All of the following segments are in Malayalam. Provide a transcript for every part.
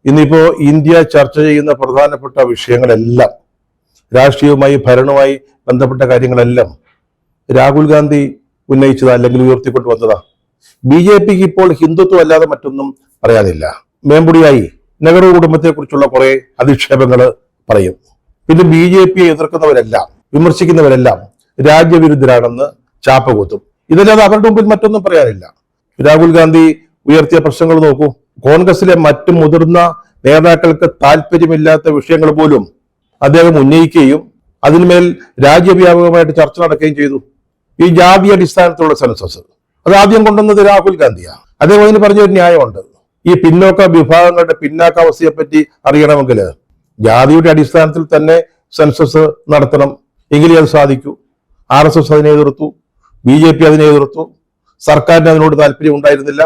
ഇന്നിപ്പോ ഇന്ത്യ ചർച്ച ചെയ്യുന്ന പ്രധാനപ്പെട്ട വിഷയങ്ങളെല്ലാം, രാഷ്ട്രീയവുമായി ഭരണവുമായി ബന്ധപ്പെട്ട കാര്യങ്ങളെല്ലാം രാഹുൽ ഗാന്ധി ഉന്നയിച്ചതാ അല്ലെങ്കിൽ ഉയർത്തിക്കൊണ്ട് വന്നതാ. BJPക്ക് ഇപ്പോൾ ഹിന്ദുത്വം അല്ലാതെ മറ്റൊന്നും പറയാനില്ല. മേമ്പൊടിയായി നെഹ്റു കുടുംബത്തെക്കുറിച്ചുള്ള കുറെ അധിക്ഷേപങ്ങൾ പറയും. പിന്നെ BJPയെ എതിർക്കുന്നവരെല്ലാം, വിമർശിക്കുന്നവരെല്ലാം രാജ്യവിരുദ്ധരാണെന്ന് ചാപ്പകുത്തും. ഇതല്ലാതെ അവരുടെ മുമ്പിൽ മറ്റൊന്നും പറയാനില്ല. രാഹുൽ ഗാന്ധി ഉയർത്തിയ പ്രശ്നങ്ങൾ നോക്കൂ. കോൺഗ്രസിലെ മറ്റു മുതിർന്ന നേതാക്കൾക്ക് താല്പര്യമില്ലാത്ത വിഷയങ്ങൾ പോലും അദ്ദേഹം ഉന്നയിക്കുകയും അതിന്മേൽ രാജ്യവ്യാപകമായിട്ട് ചർച്ച നടക്കുകയും ചെയ്തു. ഈ ജാതി അടിസ്ഥാനത്തിലുള്ള സെൻസസ് അത് ആദ്യം കൊണ്ടുവന്നത് രാഹുൽ ഗാന്ധിയാണ്. അദ്ദേഹം അതിന് പറഞ്ഞൊരു ന്യായമുണ്ട്. ഈ പിന്നോക്ക വിഭാഗങ്ങളുടെ പിന്നാക്കാവസ്ഥയെ പറ്റി അറിയണമെങ്കിൽ ജാതിയുടെ അടിസ്ഥാനത്തിൽ തന്നെ സെൻസസ് നടത്തണം, എങ്കിലേ അത് സാധിക്കൂ. RSS അതിനെ എതിർത്തു, BJP അതിനെ എതിർത്തു, സർക്കാരിന് അതിനോട് താല്പര്യം ഉണ്ടായിരുന്നില്ല.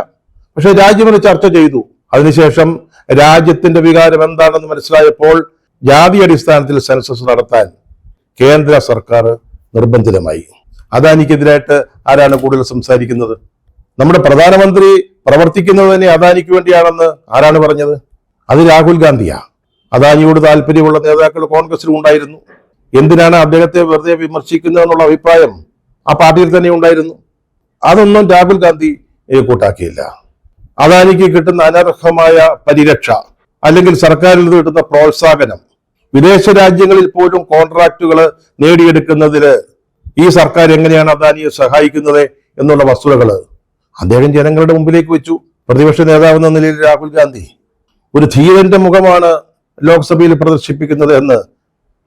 പക്ഷെ രാജ്യം ചർച്ച ചെയ്തു. അതിനുശേഷം രാജ്യത്തിന്റെ വികാരം എന്താണെന്ന് മനസ്സിലായപ്പോൾ ജാതി അടിസ്ഥാനത്തിൽ സെൻസസ് നടത്താൻ കേന്ദ്ര സർക്കാർ നിർബന്ധിതമായി. അദാനിക്കെതിരായിട്ട് ആരാണ് കൂടുതൽ സംസാരിക്കുന്നത്? നമ്മുടെ പ്രധാനമന്ത്രി പ്രവർത്തിക്കുന്നത് തന്നെ അദാനിക്ക് വേണ്ടിയാണെന്ന് ആരാണ് പറഞ്ഞത്? അത് രാഹുൽ ഗാന്ധിയാ. അദാനിയോട് താല്പര്യമുള്ള നേതാക്കൾ കോൺഗ്രസിലും ഉണ്ടായിരുന്നു. എന്തിനാണ് അദ്ദേഹത്തെ വെറുതെ വിമർശിക്കുന്നതെന്നുള്ള അഭിപ്രായം ആ പാർട്ടിയിൽ തന്നെ ഉണ്ടായിരുന്നു. അതൊന്നും രാഹുൽ ഗാന്ധി കൂട്ടാക്കിയില്ല. അദാനിക്ക് കിട്ടുന്ന അനർഹമായ പരിരക്ഷ അല്ലെങ്കിൽ സർക്കാരിൽ നിന്ന് കിട്ടുന്ന പ്രോത്സാഹനം, വിദേശ രാജ്യങ്ങളിൽ പോലും കോൺട്രാക്റ്റുകൾ നേടിയെടുക്കുന്നതിന് ഈ സർക്കാർ എങ്ങനെയാണ് അദാനിയെ സഹായിക്കുന്നത് എന്നുള്ള വസ്തുതകൾ അദ്ദേഹം ജനങ്ങളുടെ മുമ്പിലേക്ക് വെച്ചു. പ്രതിപക്ഷ നേതാവെന്ന നിലയിൽ രാഹുൽ ഗാന്ധി ഒരു ധീരന്റെ മുഖമാണ് ലോക്സഭയിൽ പ്രദർശിപ്പിക്കുന്നത് എന്ന്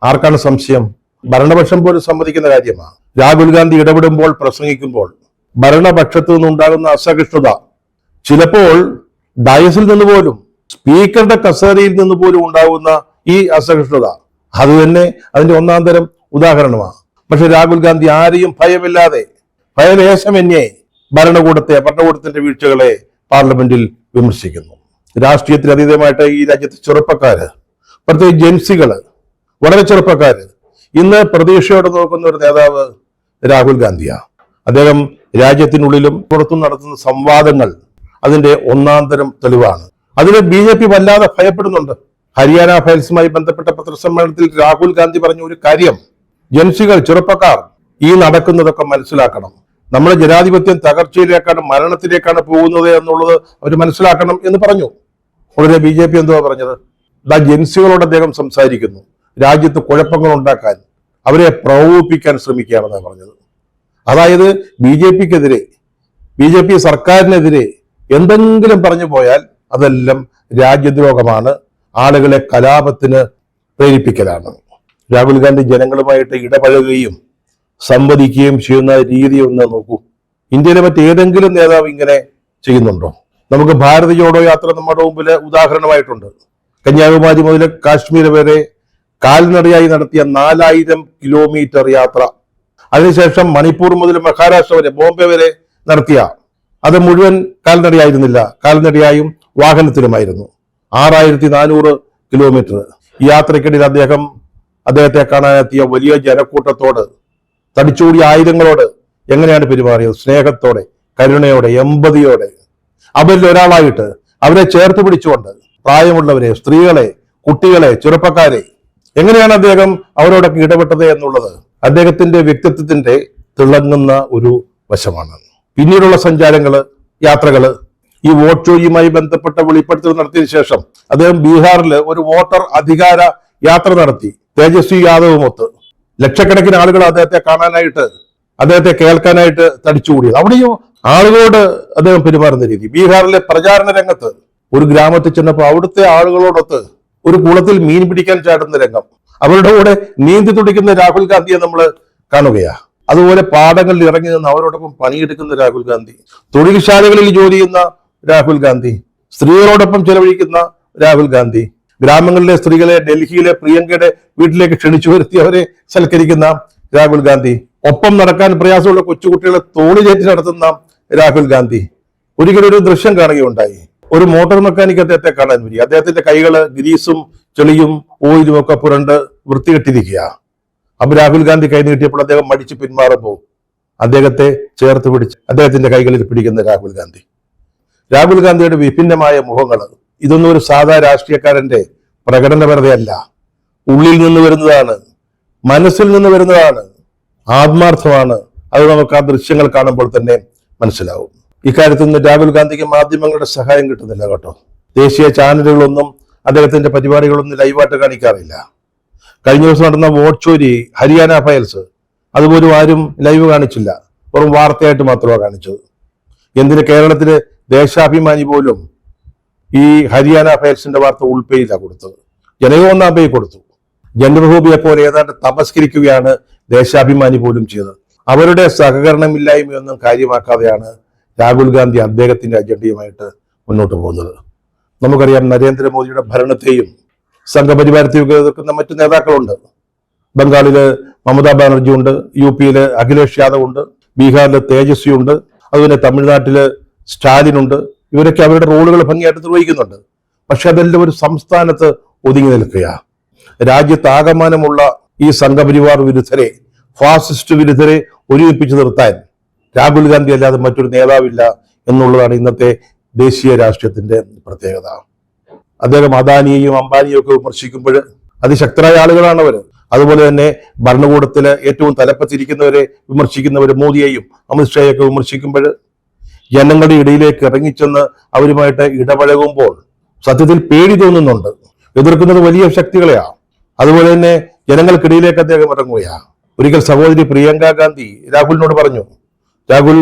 ആർക്കാണ് സംശയം? ഭരണപക്ഷം പോലും സമ്മതിക്കുന്ന കാര്യമാണ്. രാഹുൽ ഗാന്ധി ഇടപെടുമ്പോൾ, പ്രസംഗിക്കുമ്പോൾ ഭരണപക്ഷത്തു നിന്നുണ്ടാകുന്ന അസഹിഷ്ണുത, ചിലപ്പോൾ ഡയസിൽ നിന്ന് പോലും, സ്പീക്കറുടെ കസേരയിൽ നിന്ന് പോലും ഉണ്ടാകുന്ന ഈ അസഹിഷ്ണുത, അത് തന്നെ അതിന്റെ ഒന്നാം തരം ഉദാഹരണമാണ്. പക്ഷെ രാഹുൽ ഗാന്ധി ആരെയും ഭയമില്ലാതെ, ഭയലേശമന്യേ ഭരണകൂടത്തിന്റെ വീഴ്ചകളെ പാർലമെന്റിൽ വിമർശിക്കുന്നു. രാഷ്ട്രീയത്തിൽ അതീതമായിട്ട് ഈ രാജ്യത്തെ ചെറുപ്പക്കാര്, പ്രത്യേകിച്ച് ജെൻസികള്, വളരെ ചെറുപ്പക്കാര് ഇന്ന് പ്രതീക്ഷയോടെ നോക്കുന്ന ഒരു നേതാവ് രാഹുൽ ഗാന്ധിയാണ്. അദ്ദേഹം രാജ്യത്തിനുള്ളിലും പുറത്തും നടത്തുന്ന സംവാദങ്ങൾ അതിന്റെ ഒന്നാം തരം തെളിവാണ്. അതിന് BJP വല്ലാതെ ഭയപ്പെടുന്നുണ്ട്. ഹരിയാന ഫയൽസുമായി ബന്ധപ്പെട്ട പത്രസമ്മേളനത്തിൽ രാഹുൽ ഗാന്ധി പറഞ്ഞ ഒരു കാര്യം, ജൻസികൾ, ചെറുപ്പക്കാർ ഈ നടക്കുന്നതൊക്കെ മനസ്സിലാക്കണം. നമ്മുടെ ജനാധിപത്യം തകർച്ചയിലേക്കാണ്, മരണത്തിലേക്കാണ് പോകുന്നത് എന്നുള്ളത് അവർ മനസ്സിലാക്കണം എന്ന് പറഞ്ഞു. ഉടനെ BJP എന്തുവാ പറഞ്ഞത്? ജൻസികളോട് അദ്ദേഹം സംസാരിക്കുന്നു, രാജ്യത്ത് കുഴപ്പങ്ങൾ ഉണ്ടാക്കാൻ, അവരെ പ്രകോപിപ്പിക്കാൻ ശ്രമിക്കുകയാണെന്നാണ് പറഞ്ഞത്. അതായത് BJPക്കെതിരെ, BJP സർക്കാരിനെതിരെ എന്തെങ്കിലും പറഞ്ഞു പോയാൽ അതെല്ലാം രാജ്യദ്രോഹമാണ്, ആളുകളെ കലാപത്തിന് പ്രേരിപ്പിക്കലാണ്. രാഹുൽ ഗാന്ധി ജനങ്ങളുമായിട്ട് ഇടപഴകുകയും സംവദിക്കുകയും ചെയ്യുന്ന രീതി ഒന്ന് നോക്കൂ. ഇന്ത്യയിലെ മറ്റേതെങ്കിലും നേതാവ് ഇങ്ങനെ ചെയ്യുന്നുണ്ടോ? നമുക്ക് ഭാരത് ജോഡോ യാത്ര നമ്മുടെ മുമ്പിൽ ഉദാഹരണമായിട്ടുണ്ട്. കന്യാകുമാരി മുതൽ കാശ്മീർ വരെ കാൽനടയായി നടത്തിയ 4000 കിലോമീറ്റർ യാത്ര, അതിനുശേഷം മണിപ്പൂർ മുതൽ മഹാരാഷ്ട്ര വരെ, ബോംബെ വരെ നടത്തിയ, അത് മുഴുവൻ കാൽനടയായിരുന്നില്ല, കാൽനടയായും വാഹനത്തിലുമായിരുന്നു. 6400 കിലോമീറ്റർ. ഈ യാത്രക്കിടയിൽ അദ്ദേഹത്തെ കാണാനെത്തിയ വലിയ ജനക്കൂട്ടത്തോട്, തടിച്ചുകൂടിയ ആയുധങ്ങളോട് എങ്ങനെയാണ് പെരുമാറിയത്? സ്നേഹത്തോടെ, കരുണയോടെ, എമ്പതിയോടെ, അവരിൽ ഒരാളായിട്ട് അവരെ ചേർത്ത് പിടിച്ചുകൊണ്ട്, പ്രായമുള്ളവരെ, സ്ത്രീകളെ, കുട്ടികളെ, ചെറുപ്പക്കാരെ, എങ്ങനെയാണ് അദ്ദേഹം അവരോടൊക്കെ ഇടപെട്ടത് എന്നുള്ളത് അദ്ദേഹത്തിന്റെ വ്യക്തിത്വത്തിന്റെ തിളങ്ങുന്ന ഒരു വശമാണ്. പിന്നീടുള്ള യാത്രകള്, ഈ വോട്ട് ചോരിയുമായി ബന്ധപ്പെട്ട വെളിപ്പെടുത്തൽ നടത്തിയതിനു ശേഷം അദ്ദേഹം ബീഹാറിൽ ഒരു വോട്ടർ അധികാര യാത്ര നടത്തി. തേജസ്വി യാദവുമൊത്ത് ലക്ഷക്കണക്കിന് ആളുകൾ അദ്ദേഹത്തെ കാണാനായിട്ട്, അദ്ദേഹത്തെ കേൾക്കാനായിട്ട് തടിച്ചുകൂടിയത്. അവിടെയും ആളുകളോട് അദ്ദേഹം പെരുമാറുന്ന രീതി. ബീഹാറിലെ പ്രചാരണ രംഗത്ത് ഒരു ഗ്രാമത്തിൽ ചെന്നപ്പോൾ അവിടുത്തെ ആളുകളോടൊത്ത് ഒരു കുളത്തിൽ മീൻ പിടിക്കാൻ ചാടുന്ന രംഗം, അവരുടെ കൂടെ നീന്തി തുടിക്കുന്ന രാഹുൽ ഗാന്ധിയെ നമ്മൾ കാണുകയാ. അതുപോലെ പാടങ്ങളിൽ ഇറങ്ങി നിന്ന് അവരോടൊപ്പം പണിയെടുക്കുന്ന രാഹുൽ ഗാന്ധി, തൊഴിൽശാലകളിൽ ജോലി ചെയ്യുന്ന രാഹുൽ ഗാന്ധി, സ്ത്രീകളോടൊപ്പം ചെലവഴിക്കുന്ന രാഹുൽ ഗാന്ധി, ഗ്രാമങ്ങളിലെ സ്ത്രീകളെ ഡൽഹിയിലെ പ്രിയങ്കയുടെ വീട്ടിലേക്ക് ക്ഷണിച്ചു വരുത്തി അവരെ സൽക്കരിക്കുന്ന രാഹുൽ ഗാന്ധി, ഒപ്പം നടക്കാൻ പ്രയാസമുള്ള കൊച്ചുകുട്ടികളെ തോളിലേറ്റി നടത്തുന്ന രാഹുൽ ഗാന്ധി. ഒരിക്കലും ഒരു ദൃശ്യം കാണുകയുണ്ടായി. ഒരു മോട്ടോർ മെക്കാനിക് അദ്ദേഹത്തെ കാണാൻ വരി. അദ്ദേഹത്തിന്റെ കൈകള് ഗ്രീസും ചെളിയും ഓയിലും ഒക്കെ പുരണ്ട് വൃത്തികെട്ടിരിക്കുക. അപ്പൊ രാഹുൽ ഗാന്ധി കൈ നീട്ടിയപ്പോൾ അദ്ദേഹം മടിച്ച് പിന്മാറുമ്പോൾ അദ്ദേഹത്തെ ചേർത്ത് പിടിച്ച് അദ്ദേഹത്തിന്റെ കൈകളിൽ പിടിക്കുന്ന രാഹുൽ ഗാന്ധിയുടെ വിഭിന്നമായ മുഖങ്ങൾ ഇതൊന്നും ഒരു സാധാ രാഷ്ട്രീയക്കാരന്റെ പ്രകടനപരതയല്ല, ഉള്ളിൽ നിന്ന് വരുന്നതാണ്, മനസ്സിൽ നിന്ന് വരുന്നതാണ്, ആത്മാർത്ഥമാണ്. അത് നമുക്ക് ആ ദൃശ്യങ്ങൾ കാണുമ്പോൾ തന്നെ മനസ്സിലാവും. ഇക്കാര്യത്തിൽ നിന്ന് രാഹുൽ ഗാന്ധിക്ക് മാധ്യമങ്ങളുടെ സഹായം കിട്ടുന്നില്ല കേട്ടോ. ദേശീയ ചാനലുകളൊന്നും അദ്ദേഹത്തിന്റെ പരിപാടികളൊന്നും ലൈവായിട്ട് കാണിക്കാറില്ല. കഴിഞ്ഞ ദിവസം നടന്ന വോട്ട് ചോരി, ഹരിയാന ഫയൽസ്, അതുപോലും ആരും ലൈവ് കാണിച്ചില്ല, വെറും വാർത്തയായിട്ട് മാത്രമാണ് കാണിച്ചത്. എന്തിന് കേരളത്തില് ദേശാഭിമാനി പോലും ഈ ഹരിയാന ഫയൽസിന്റെ വാർത്ത ഉൾപ്പെയില്ല കൊടുത്തത്, ജനകം 1-ാം പേജ് കൊടുത്തു. ജനഭൂമിയെ പോലെ ഏതാണ്ട് തമസ്കരിക്കുകയാണ് ദേശാഭിമാനി പോലും ചെയ്തത്. അവരുടെ സഹകരണമില്ലായ്മയൊന്നും കാര്യമാക്കാതെയാണ് രാഹുൽ ഗാന്ധി അദ്ദേഹത്തിന്റെ അജണ്ടയുമായിട്ട് മുന്നോട്ട് പോകുന്നത്. നമുക്കറിയാം, നരേന്ദ്രമോദിയുടെ ഭരണത്തെയും സംഘപരിവാരത്തെയും എതിർക്കുന്ന മറ്റു നേതാക്കളുണ്ട്. ബംഗാളില് മമതാ ബാനർജി ഉണ്ട്, UP-യില് അഖിലേഷ് യാദവ് ഉണ്ട്, ബീഹാറില് തേജസ്വി ഉണ്ട്, അതുപോലെ തമിഴ്നാട്ടില് സ്റ്റാലിൻ ഉണ്ട്. ഇവരൊക്കെ അവരുടെ റോളുകൾ ഭംഗിയായിട്ട് നിർവഹിക്കുന്നുണ്ട്. പക്ഷെ അതെല്ലാം ഒരു സംസ്ഥാനത്ത് ഒതുങ്ങി നിൽക്കുക. രാജ്യത്താകമാനമുള്ള ഈ സംഘപരിവാർ വിരുദ്ധരെ, ഫാസിസ്റ്റ് വിരുദ്ധരെ ഒരുമിപ്പിച്ച് നിർത്താൻ രാഹുൽ ഗാന്ധി അല്ലാതെ മറ്റൊരു നേതാവില്ല എന്നുള്ളതാണ് ഇന്നത്തെ ദേശീയ രാഷ്ട്രീയത്തിന്റെ പ്രത്യേകത. അദ്ദേഹം അദാനിയെയും അംബാനിയെയും ഒക്കെ വിമർശിക്കുമ്പോൾ അതിശക്തരായ ആളുകളാണ് അവർ. അതുപോലെ തന്നെ ഭരണകൂടത്തില് ഏറ്റവും തലപ്പത്തിരിക്കുന്നവരെ വിമർശിക്കുന്നവർ, മോദിയെയും അമിത്ഷായെയൊക്കെ വിമർശിക്കുമ്പോൾ ജനങ്ങളുടെ ഇടയിലേക്ക് ഇറങ്ങിച്ചെന്ന് അവരുമായിട്ട് ഇടപഴകുമ്പോൾ സത്യത്തിൽ പേടി തോന്നുന്നുണ്ട്. എതിർക്കുന്നത് വലിയ ശക്തികളെയാ. അതുപോലെ തന്നെ ജനങ്ങൾക്കിടയിലേക്ക് അദ്ദേഹം ഇറങ്ങുകയാ. ഒരിക്കൽ സഹോദരി പ്രിയങ്ക ഗാന്ധി രാഹുലിനോട് പറഞ്ഞു, രാഹുൽ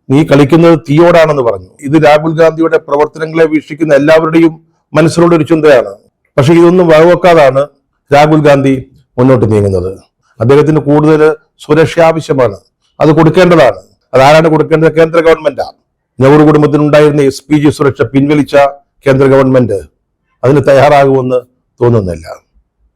നീ കളിക്കുന്നത് തീയോടാണെന്ന് പറഞ്ഞു. ഇത് രാഹുൽ ഗാന്ധിയുടെ പ്രവർത്തനങ്ങളെ വീക്ഷിക്കുന്ന എല്ലാവരുടെയും മനസ്സിലുള്ള ഒരു ചിന്തയാണ്. പക്ഷെ ഇതൊന്നും വകവെക്കാതാണ് രാഹുൽ ഗാന്ധി മുന്നോട്ട് നീങ്ങുന്നത്. അദ്ദേഹത്തിന് കൂടുതൽ സുരക്ഷ ആവശ്യമാണ്, അത് കൊടുക്കേണ്ടതാണ്. അതാരാണ് കൊടുക്കേണ്ടത്? കേന്ദ്ര ഗവൺമെന്റാണ്. നെഹ്റു കുടുംബത്തിനുണ്ടായിരുന്ന SPG സുരക്ഷ പിൻവലിച്ച കേന്ദ്ര ഗവൺമെന്റ് അതിന് തയ്യാറാകുമെന്ന് തോന്നുന്നില്ല.